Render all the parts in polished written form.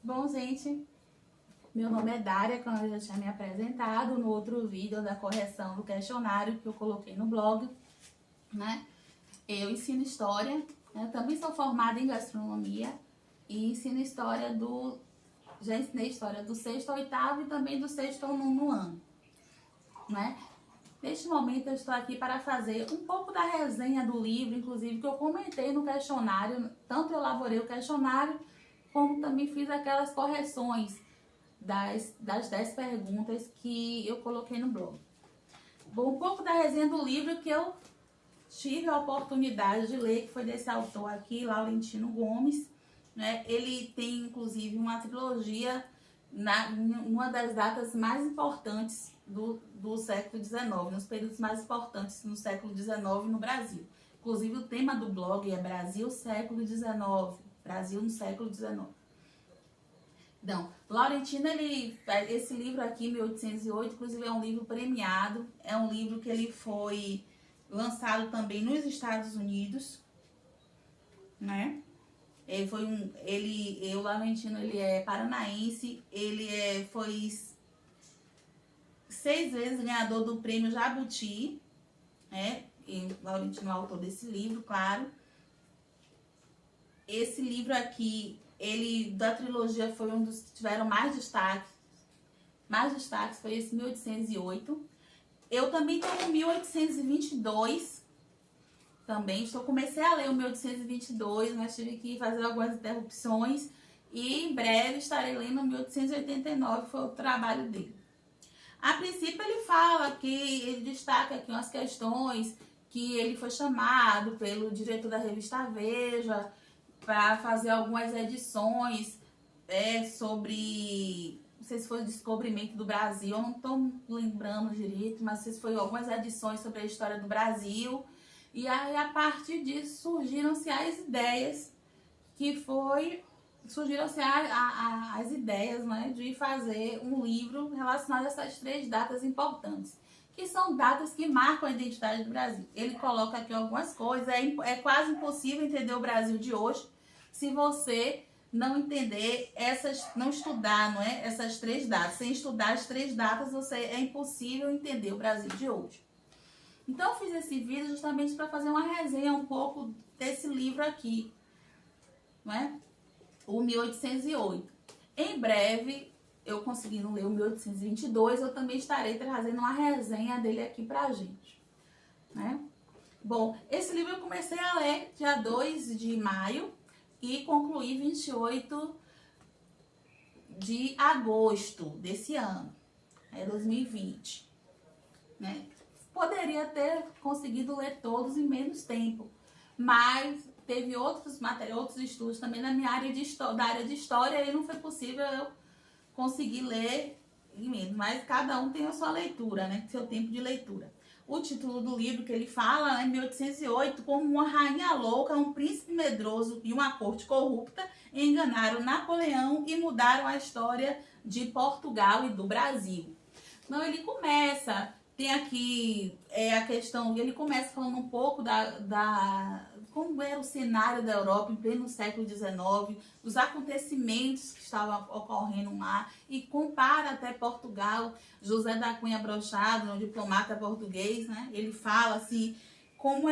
Bom, gente, meu nome é Dária, como eu já tinha me apresentado no outro vídeo da correção do questionário que eu coloquei no blog, né? Eu ensino história, né? Também sou formada em gastronomia e ensino história já ensinei história do sexto ao oitavo e também do sexto ao nono ano, né? Neste momento eu estou aqui para fazer um pouco da resenha do livro, inclusive que eu comentei no questionário, tanto eu elaborei o questionário, como também fiz aquelas correções das 10 perguntas que eu coloquei no blog. Bom, um pouco da resenha do livro que eu tive a oportunidade de ler, que foi desse autor aqui, Laurentino Gomes, né? Ele tem, inclusive, uma trilogia numa das datas mais importantes do século XIX, nos períodos mais importantes no século XIX no Brasil. Inclusive, o tema do blog é Brasil, século XIX, Brasil no século XIX. Então, Laurentino, esse livro aqui, 1808, inclusive é um livro premiado, é um livro que ele foi lançado também nos Estados Unidos, né? O Laurentino, ele é paranaense, foi 6 vezes ganhador do prêmio Jabuti, né? E o Laurentino é o autor desse livro, claro. Esse livro aqui, da trilogia, foi um dos que tiveram mais destaques. Mais destaques foi esse 1808. Eu também tenho o 1822. Também comecei a ler o 1822, mas tive que fazer algumas interrupções. E em breve estarei lendo o 1889, foi o trabalho dele. A princípio ele fala que, ele destaca aqui umas questões que ele foi chamado pelo diretor da revista Veja para fazer algumas edições sobre, não sei se foi o descobrimento do Brasil, eu não estou lembrando direito, mas se foi algumas edições sobre a história do Brasil. E aí, a partir disso, surgiram-se as ideias, surgiram-se as ideias, né, de fazer um livro relacionado a essas 3 datas importantes, que são datas que marcam a identidade do Brasil. Ele coloca aqui algumas coisas, é quase impossível entender o Brasil de hoje se você não entender não estudar, não é, essas 3 datas. Sem estudar as 3 datas, é impossível entender o Brasil de hoje. Então, eu fiz esse vídeo justamente para fazer uma resenha um pouco desse livro aqui, não é? O 1808. Em breve, eu conseguindo ler o 1822, eu também estarei trazendo uma resenha dele aqui pra gente, né? Bom, esse livro eu comecei a ler dia 2 de maio e concluí 28 de agosto desse ano, 2020, né? Poderia ter conseguido ler todos em menos tempo, mas teve outros estudos também na minha área da área de história e não foi possível eu conseguir ler em menos, mas cada um tem a sua leitura, né? Seu tempo de leitura. O título do livro que ele fala é 1808, como uma rainha louca, um príncipe medroso e uma corte corrupta enganaram Napoleão e mudaram a história de Portugal e do Brasil. Então ele começa, tem aqui a questão, ele começa falando um pouco como era o cenário da Europa em pleno século XIX, os acontecimentos que estavam ocorrendo lá, e compara até Portugal. José da Cunha Brochado, um diplomata português, né? Ele fala assim, como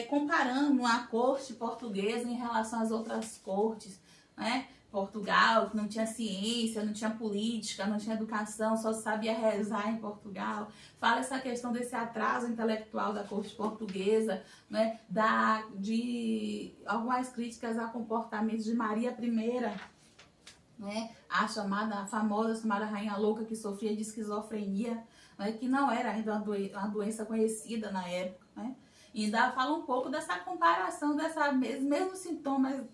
comparando a corte portuguesa em relação às outras cortes, né? Portugal, que não tinha ciência, não tinha política, não tinha educação, só sabia rezar em Portugal. Fala essa questão desse atraso intelectual da corte portuguesa, né? De algumas críticas a comportamentos de Maria I, né? A famosa chamada Rainha Louca, que sofria de esquizofrenia, né? Que não era ainda uma doença conhecida na época, né? E ainda fala um pouco dessa comparação, mesmos sintomas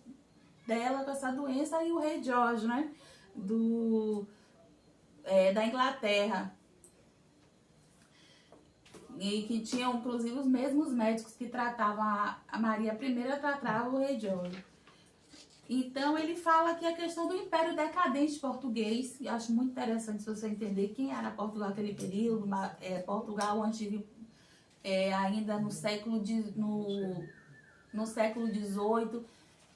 dela com essa doença e o rei George, né? Da Inglaterra. E que tinham, inclusive, os mesmos médicos que tratavam a Maria I, tratavam o rei George. Então, ele fala aqui a questão do Império Decadente português. Eu acho muito interessante se você entender quem era Portugal naquele período. Portugal antigo, ainda no século XVIII.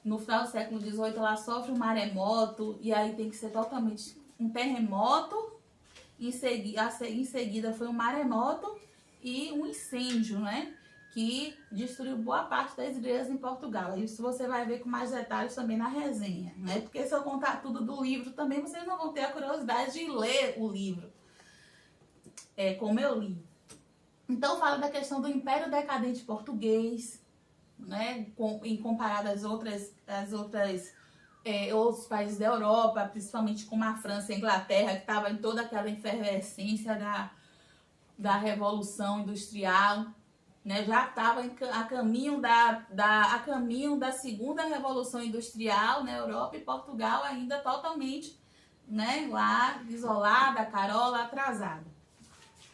no final do século XVIII, ela sofre um maremoto, e aí tem que ser totalmente um terremoto, em seguida foi um maremoto e um incêndio, né? Que destruiu boa parte das igrejas em Portugal. Isso você vai ver com mais detalhes também na resenha, né? Porque se eu contar tudo do livro também, vocês não vão ter a curiosidade de ler o livro, como eu li. Então fala da questão do Império Decadente Português, né? Em comparado outros países da Europa, principalmente como a França e a Inglaterra, que estava em toda aquela efervescência da Revolução Industrial, né? Já estava a caminho da segunda Revolução Industrial na Europa, e Portugal ainda totalmente, né, lá isolada, carola, atrasada.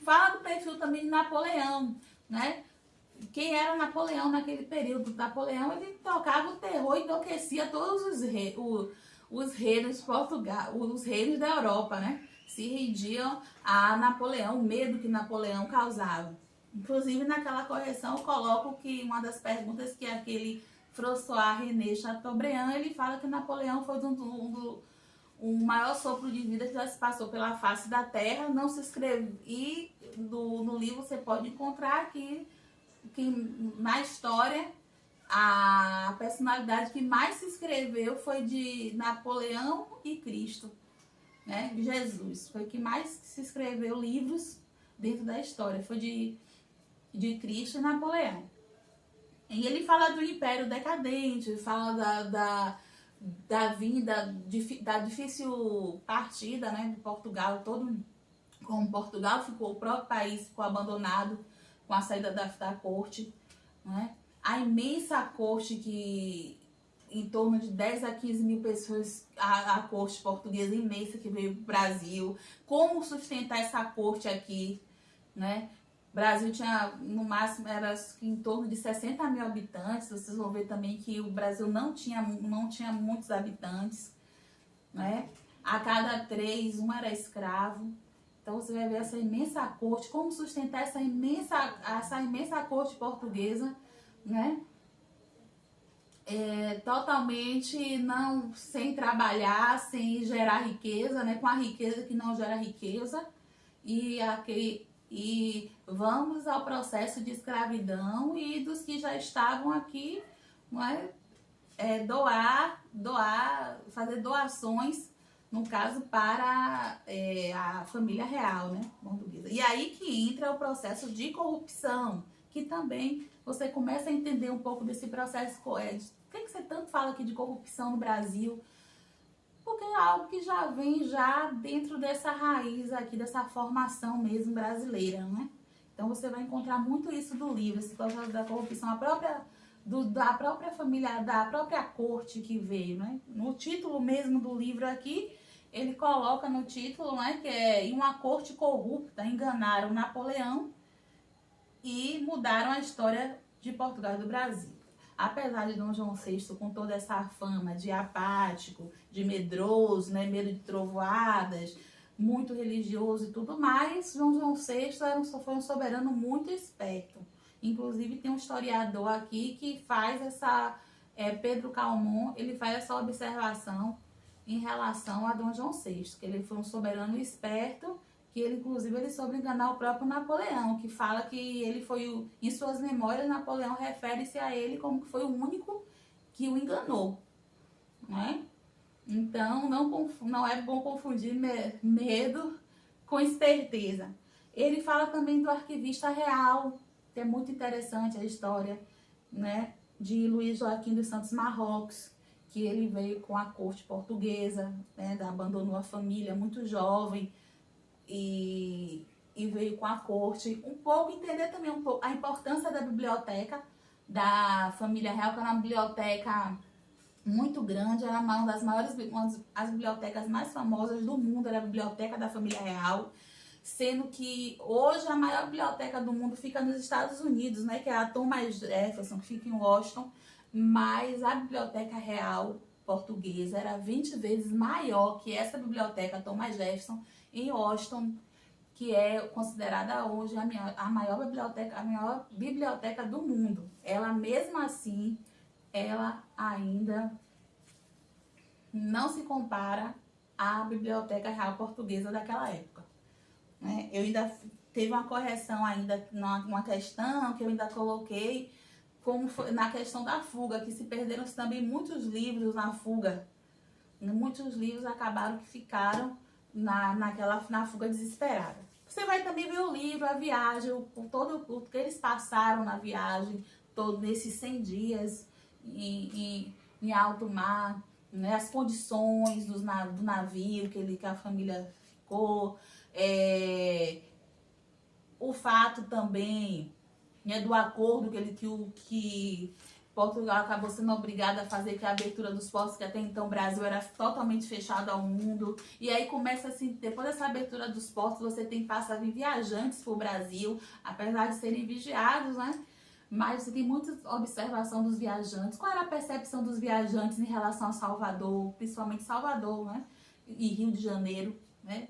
Fala do perfil também de Napoleão, né? Quem era Napoleão naquele período? Napoleão, ele tocava o terror e enlouquecia todos os reinos de Portugal, os reinos da Europa, né? Se rendiam a Napoleão, o medo que Napoleão causava. Inclusive, naquela correção, eu coloco que uma das perguntas que aquele François René Chateaubriand, ele fala que Napoleão foi o maior sopro de vida que já se passou pela face da Terra. Não se escreve, e no livro você pode encontrar que na história a personalidade que mais se escreveu foi de Napoleão e Cristo, né? Jesus foi que mais se escreveu livros dentro da história, foi de Cristo e Napoleão. E ele fala do Império Decadente, fala da vinda, da difícil partida, né, de Portugal, como Portugal ficou, o próprio país ficou abandonado com a saída da corte, né? A imensa corte, que em torno de 10 a 15 mil pessoas, a corte portuguesa imensa que veio para o Brasil, como sustentar essa corte aqui, né? O Brasil tinha, no máximo, era em torno de 60 mil habitantes. Vocês vão ver também que o Brasil não tinha muitos habitantes, né? A cada 3, um era escravo. Então você vai ver essa imensa corte, como sustentar essa imensa corte portuguesa, né? Totalmente sem trabalhar, sem gerar riqueza, né? Com a riqueza que não gera riqueza. E vamos ao processo de escravidão, e dos que já estavam aqui, não é? Fazer doações, no caso, para a família real, né, portuguesa. E aí que entra o processo de corrupção, que também você começa a entender um pouco desse processo. Por que você tanto fala aqui de corrupção no Brasil? Porque é algo que já vem dentro dessa raiz aqui, dessa formação mesmo brasileira, né? Então você vai encontrar muito isso do livro, esse processo da corrupção, da própria família, da própria corte que veio, né? No título mesmo do livro aqui, ele coloca no título, né, que em uma corte corrupta enganaram Napoleão e mudaram a história de Portugal e do Brasil. Apesar de Dom João VI, com toda essa fama de apático, de medroso, né, medo de trovoadas, muito religioso e tudo mais, Dom João VI foi um soberano muito esperto. Inclusive tem um historiador aqui que faz Pedro Calmon, ele faz essa observação em relação a Dom João VI, que ele foi um soberano esperto, que ele soube enganar o próprio Napoleão, que fala que ele foi, em suas memórias, Napoleão refere-se a ele como que foi o único que o enganou, né? Então, não é bom confundir medo com esperteza. Ele fala também do arquivista real, que é muito interessante a história, né, de Luís Joaquim dos Santos Marrocos, que ele veio com a corte portuguesa, né, abandonou a família muito jovem, e veio com a corte. Um pouco entender também a importância da biblioteca da família real, que era uma biblioteca muito grande, era uma das maiores, as bibliotecas mais famosas do mundo, era a biblioteca da família real, sendo que hoje a maior biblioteca do mundo fica nos Estados Unidos, né, que é a Thomas Jefferson, que fica em Washington, mas a biblioteca real portuguesa era 20 vezes maior que essa biblioteca Thomas Jefferson em Washington, que é considerada hoje a maior biblioteca do mundo. Ela mesmo assim ela ainda não se compara à Biblioteca Real Portuguesa daquela época, né? Eu ainda teve uma correção ainda, uma questão que eu ainda coloquei, como foi na questão da fuga, que se perderam também muitos livros na fuga. Muitos livros acabaram que ficaram na fuga desesperada. Você vai também ver o livro, a viagem, todo o que eles passaram na viagem, todo nesses 100 dias em alto mar, né? As condições do navio que a família ficou, o fato também, né, do acordo que Portugal acabou sendo obrigada a fazer, que a abertura dos portos, que até então o Brasil era totalmente fechado ao mundo. E aí começa assim, depois dessa abertura dos portos, você tem que passar a vir viajantes para o Brasil, apesar de serem vigiados, né? Mas você tem muita observação dos viajantes. Qual era a percepção dos viajantes em relação a Salvador, principalmente Salvador, né? E Rio de Janeiro, né?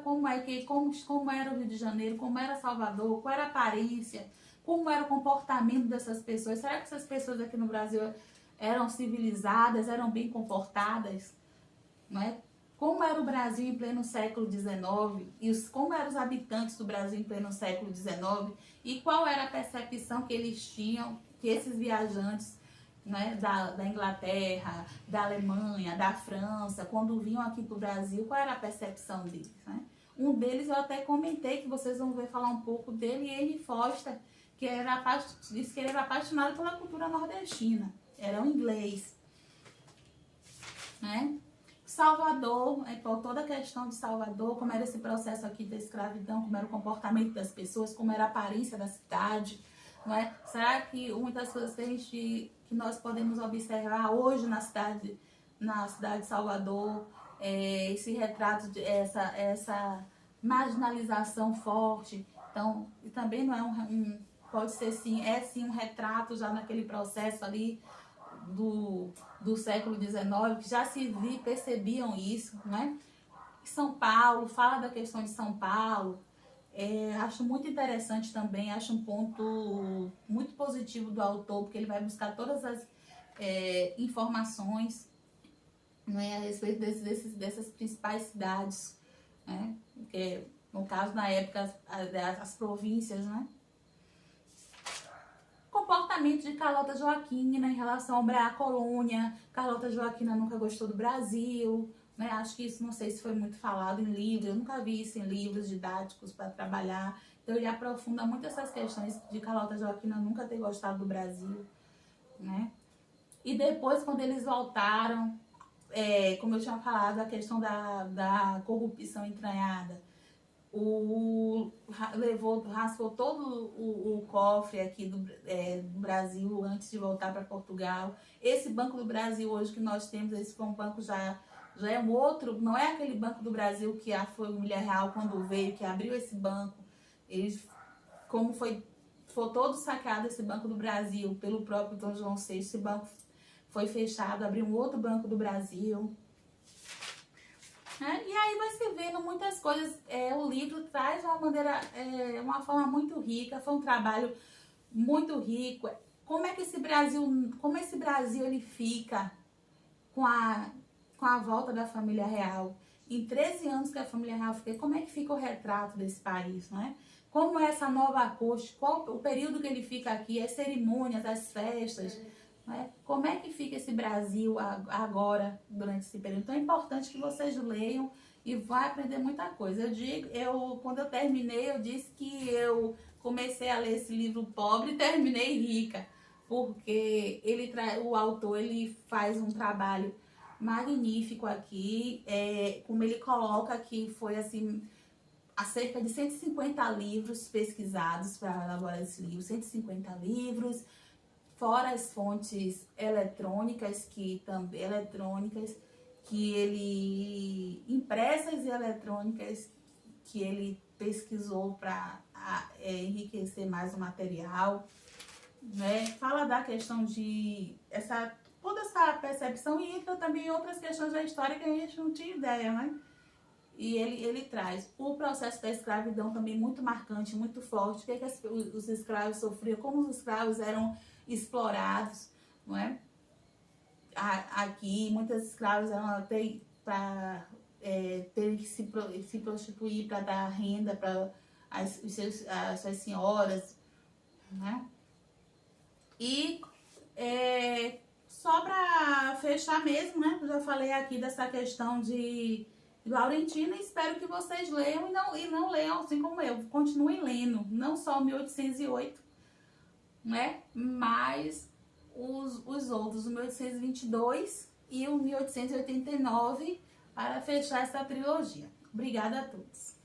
Como era o Rio de Janeiro, como era Salvador, qual era a aparência, como era o comportamento dessas pessoas. Será que essas pessoas aqui no Brasil eram civilizadas, eram bem comportadas? Não é? Como era o Brasil em pleno século XIX e como eram os habitantes do Brasil em pleno século XIX e qual era a percepção que eles tinham, que esses viajantes, né, da Inglaterra, da Alemanha, da França, quando vinham aqui para o Brasil, qual era a percepção deles, né? Um deles eu até comentei, que vocês vão ver falar um pouco dele, Henry Foster, que disse que ele era apaixonado pela cultura nordestina, era um inglês, né? Salvador, por toda a questão de Salvador, como era esse processo aqui da escravidão, como era o comportamento das pessoas, como era a aparência da cidade, não é? Será que muitas coisas que nós podemos observar hoje na cidade de Salvador, esse retrato de essa marginalização forte, então, e também não é pode ser sim, sim um retrato já naquele processo ali do século XIX, que já percebiam isso, né? São Paulo, fala da questão de São Paulo, acho muito interessante também, acho um ponto muito positivo do autor, porque ele vai buscar todas as informações, né, a respeito dessas principais cidades, né? Porque, no caso, na época, as províncias, né? Comportamento de Carlota Joaquina em relação à colônia. Carlota Joaquina nunca gostou do Brasil, né? Acho que isso, não sei se foi muito falado em livros, eu nunca vi isso em livros didáticos para trabalhar. Então ele aprofunda muito essas questões de Carlota Joaquina nunca ter gostado do Brasil, né? E depois, quando eles voltaram, como eu tinha falado, a questão da corrupção entranhada, raspou todo o cofre aqui do Brasil antes de voltar para Portugal. Esse Banco do Brasil hoje que nós temos, esse foi um banco já é um outro, não é aquele Banco do Brasil que a família real quando veio, que abriu esse banco, como foi todo saqueado esse Banco do Brasil pelo próprio Dom João VI, esse banco foi fechado, abriu um outro Banco do Brasil. E aí vai se vendo muitas coisas. O livro traz uma forma muito rica, foi um trabalho muito rico. Como esse Brasil ele fica com a volta da família real? Em 13 anos que a família real fica, como é que fica o retrato desse país, né? Como é essa nova corte, qual o período que ele fica aqui, as cerimônias, as festas, né? Como é que fica esse Brasil agora, durante esse período? Então é importante que vocês leiam e vão aprender muita coisa. Quando eu terminei, eu disse que eu comecei a ler esse livro pobre e terminei rica, porque o autor ele faz um trabalho magnífico aqui, como ele coloca que foi assim, há cerca de 150 livros pesquisados para elaborar esse livro, 150 livros, fora as fontes eletrônicas impressas e eletrônicas que ele pesquisou para enriquecer mais o material, né? Fala da questão de toda essa percepção e entra também em outras questões da história que a gente não tinha ideia, né? E ele traz o processo da escravidão também muito marcante, muito forte, o que os escravos sofriam, como os escravos eram explorados, não é? Aqui, muitas escravas eram para ter que se prostituir para dar renda para as suas senhoras, né? E só para fechar mesmo, né? Eu já falei aqui dessa questão de Laurentina, espero que vocês leiam e não leiam assim como eu. Continuem lendo, não só o 1808, né? Mas os outros, o 1822 e o 1889, para fechar essa trilogia. Obrigada a todos.